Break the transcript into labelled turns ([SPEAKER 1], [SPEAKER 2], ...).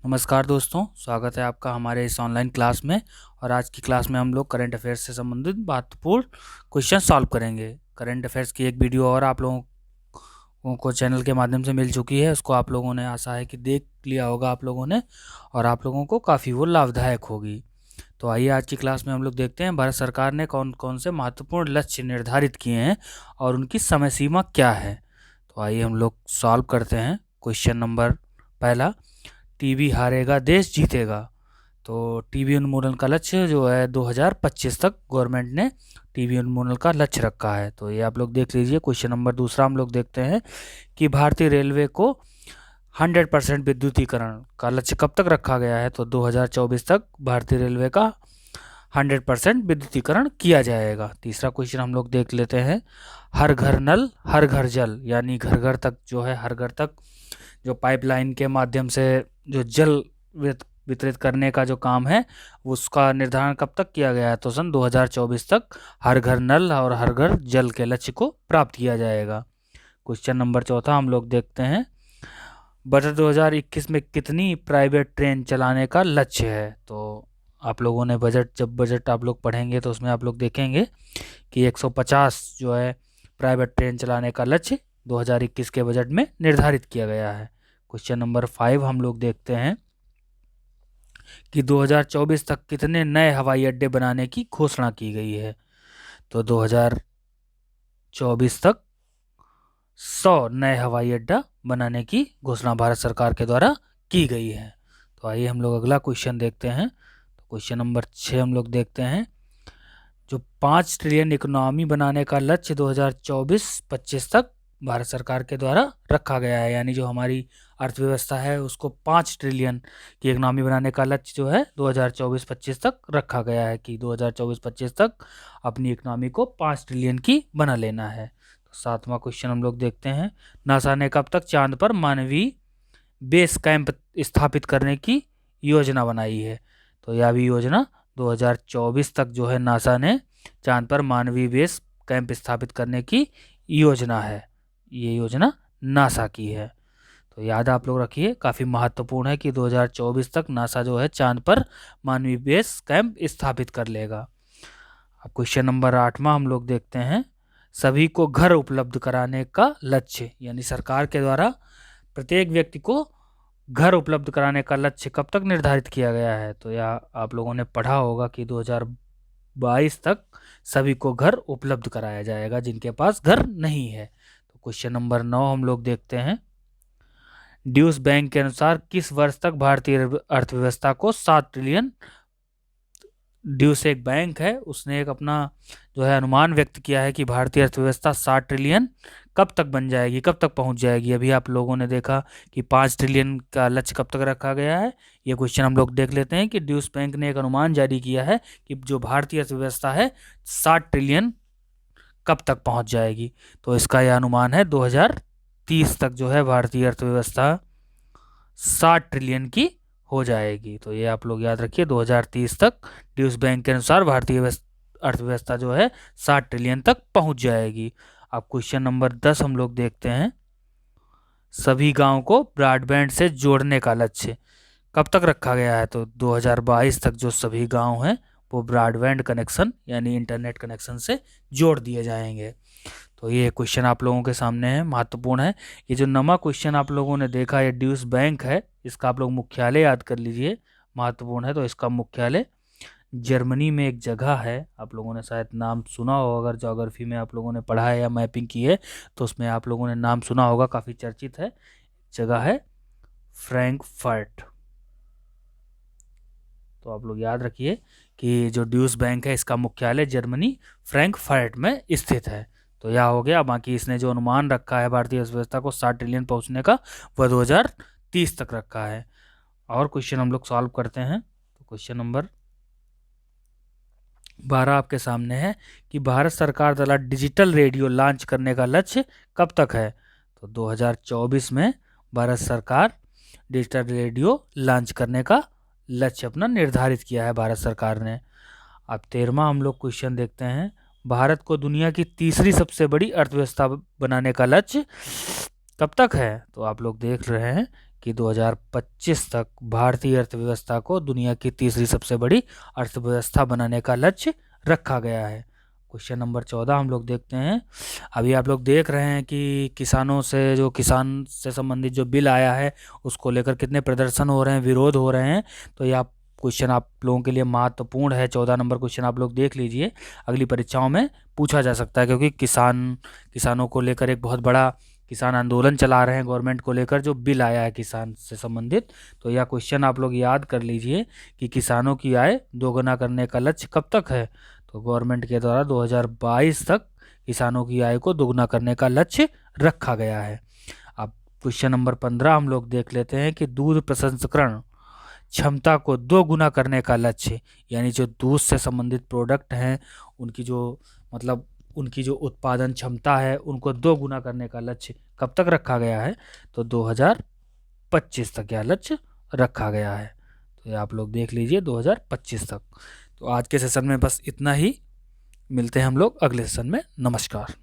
[SPEAKER 1] नमस्कार दोस्तों, स्वागत है आपका हमारे इस ऑनलाइन क्लास में। और आज की क्लास में हम लोग करंट अफेयर्स से संबंधित महत्वपूर्ण क्वेश्चन सॉल्व करेंगे। करंट अफेयर्स की एक वीडियो और आप लोगों को चैनल के माध्यम से मिल चुकी है, उसको आप लोगों ने आशा है कि देख लिया होगा आप लोगों ने, और आप लोगों को काफ़ी वो लाभदायक होगी। तो आइए आज की क्लास में हम लोग देखते हैं भारत सरकार ने कौन कौन से महत्वपूर्ण लक्ष्य निर्धारित किए हैं और उनकी समय सीमा क्या है। तो आइए हम लोग सॉल्व करते हैं। क्वेश्चन नंबर पहला, टीबी हारेगा देश जीतेगा। तो टीबी उन्मूलन का लक्ष्य जो है 2025 तक गवर्नमेंट ने टीबी उन्मूलन का लक्ष्य रखा है। तो ये आप लोग देख लीजिए। क्वेश्चन नंबर दूसरा हम लोग देखते हैं कि भारतीय रेलवे को 100% विद्युतीकरण का लक्ष्य कब तक रखा गया है। तो 2024 तक भारतीय रेलवे का 100% विद्युतीकरण किया जाएगा। तीसरा क्वेश्चन हम लोग देख लेते हैं, हर घर नल हर घर जल, यानी घर घर तक जो है, हर घर तक जो पाइपलाइन के माध्यम से जो जल वितरित करने का जो काम है उसका निर्धारण कब तक किया गया है। तो सन 2024 तक हर घर नल और हर घर जल के लक्ष्य को प्राप्त किया जाएगा। क्वेश्चन नंबर चौथा हम लोग देखते हैं, बजट 2021 में कितनी प्राइवेट ट्रेन चलाने का लक्ष्य है। तो आप लोगों ने जब बजट आप लोग पढ़ेंगे तो उसमें आप लोग देखेंगे कि 150 जो है प्राइवेट ट्रेन चलाने का लक्ष्य 2021 के बजट में निर्धारित किया गया है। क्वेश्चन नंबर 5 हम लोग देखते हैं कि 2024 तक कितने नए हवाई अड्डे बनाने की घोषणा की गई है। तो 2024 तक 100 नए हवाई अड्डा बनाने की घोषणा भारत सरकार के द्वारा की गई है। तो आइए हम लोग अगला क्वेश्चन देखते हैं। तो क्वेश्चन नंबर 6 हम लोग देखते हैं, जो 5 ट्रिलियन इकोनॉमी बनाने का लक्ष्य 2024-25 तक भारत सरकार के द्वारा रखा गया है, यानी जो हमारी अर्थव्यवस्था है उसको 5 ट्रिलियन की इकोनॉमी बनाने का लक्ष्य जो है 2024-25 तक रखा गया है कि 2024-25 तक अपनी इकोनॉमी को 5 ट्रिलियन की बना लेना है। तो 7वां क्वेश्चन हम लोग देखते हैं, नासा ने कब तक चांद पर मानवीय बेस कैंप स्थापित करने की योजना बनाई है। तो यह भी योजना 2024 तक जो है नासा ने चांद पर मानवीय बेस कैंप स्थापित करने की योजना है। ये योजना नासा की है। तो याद आप लोग रखिए, काफ़ी महत्वपूर्ण है कि 2024 तक नासा जो है चांद पर मानवीय बेस कैंप स्थापित कर लेगा। अब क्वेश्चन नंबर 8वां हम लोग देखते हैं, सभी को घर उपलब्ध कराने का लक्ष्य, यानी सरकार के द्वारा प्रत्येक व्यक्ति को घर उपलब्ध कराने का लक्ष्य कब तक निर्धारित किया गया है। तो यह आप लोगों ने पढ़ा होगा कि 2022 तक सभी को घर उपलब्ध कराया जाएगा जिनके पास घर नहीं है। तो क्वेश्चन नंबर 9 हम लोग देखते हैं, ड्यूस बैंक के अनुसार किस वर्ष तक भारतीय अर्थव्यवस्था को 7 ट्रिलियन, ड्यूस एक बैंक है, उसने एक अपना जो है अनुमान व्यक्त किया है कि भारतीय अर्थव्यवस्था 7 ट्रिलियन कब तक बन जाएगी, कब तक पहुंच जाएगी। अभी आप लोगों ने देखा कि 5 ट्रिलियन का लक्ष्य कब तक रखा गया है। ये क्वेश्चन हम लोग देख लेते हैं कि ड्यूस बैंक ने एक अनुमान जारी किया है कि जो भारतीय अर्थव्यवस्था है 7 ट्रिलियन कब तक पहुंच जाएगी। तो इसका यह अनुमान है 2030 तक जो है भारतीय अर्थव्यवस्था 7 ट्रिलियन की हो जाएगी। तो ये आप लोग याद रखिए, 2030 तक ड्यूस बैंक के अनुसार भारतीय अर्थव्यवस्था जो है 7 ट्रिलियन तक पहुंच जाएगी। अब क्वेश्चन नंबर 10 हम लोग देखते हैं, सभी गांव को ब्रॉडबैंड से जोड़ने का लक्ष्य कब तक रखा गया है। तो 2022 तक जो सभी गांव हैं वो ब्रॉडबैंड कनेक्शन यानी इंटरनेट कनेक्शन से जोड़ दिए जाएंगे। तो ये क्वेश्चन आप लोगों के सामने है, महत्वपूर्ण है। ये जो नमा क्वेश्चन आप लोगों ने देखा, ये ड्यूस बैंक है, इसका आप लोग मुख्यालय याद कर लीजिए, महत्वपूर्ण है। तो इसका मुख्यालय जर्मनी में एक जगह है, आप लोगों ने शायद नाम सुना हो, अगर ज्योग्राफी में आप लोगों ने पढ़ा है या मैपिंग की है तो उसमें आप लोगों ने नाम सुना होगा, काफ़ी चर्चित है, जगह है फ्रैंकफर्ट। तो आप लोग याद रखिए कि जो ड्यूस बैंक है इसका मुख्यालय जर्मनी फ्रैंकफर्ट में स्थित है। तो यह हो गया। बाकी इसने जो अनुमान रखा है भारतीय अर्थव्यवस्था को 7 ट्रिलियन पहुंचने का, वह 2030 तक रखा है। और क्वेश्चन हम लोग सॉल्व करते हैं। तो क्वेश्चन नंबर 12 आपके सामने है कि भारत सरकार द्वारा डिजिटल रेडियो लॉन्च करने का लक्ष्य कब तक है। तो 2024 में भारत सरकार डिजिटल रेडियो लॉन्च करने का लक्ष्य अपना निर्धारित किया है भारत सरकार ने। अब 13वां हम लोग क्वेश्चन देखते हैं, भारत को दुनिया की तीसरी सबसे बड़ी अर्थव्यवस्था बनाने का लक्ष्य कब तक है। तो आप लोग देख रहे हैं कि 2025 तक भारतीय अर्थव्यवस्था को दुनिया की तीसरी सबसे बड़ी अर्थव्यवस्था बनाने का लक्ष्य रखा गया है। क्वेश्चन नंबर 14 हम लोग देखते हैं। अभी आप लोग देख रहे हैं कि किसानों से जो किसान से संबंधित जो बिल आया है उसको लेकर कितने प्रदर्शन हो रहे हैं, विरोध हो रहे हैं। तो ये आप क्वेश्चन आप लोगों के लिए महत्वपूर्ण है। 14 नंबर क्वेश्चन आप लोग देख लीजिए, अगली परीक्षाओं में पूछा जा सकता है, क्योंकि किसानों को लेकर एक बहुत बड़ा किसान आंदोलन चला रहे हैं गवर्नमेंट को लेकर, जो बिल आया है किसान से संबंधित। तो यह क्वेश्चन आप लोग याद कर लीजिए कि किसानों की आय दोगुना करने का लक्ष्य कब तक है। तो गवर्नमेंट के द्वारा 2022 तक किसानों की आय को दोगुना करने का लक्ष्य रखा गया है। अब क्वेश्चन नंबर 15 हम लोग देख लेते हैं कि दूध प्रसंस्करण क्षमता को 2 गुना करने का लक्ष्य, यानी जो दूध से संबंधित प्रोडक्ट हैं उनकी जो उत्पादन क्षमता है उनको 2 गुना करने का लक्ष्य कब तक रखा गया है। तो 2025 तक यह लक्ष्य रखा गया है। तो ये आप लोग देख लीजिए 2025 तक। तो आज के सेशन में बस इतना ही, मिलते हैं हम लोग अगले सेशन में। नमस्कार।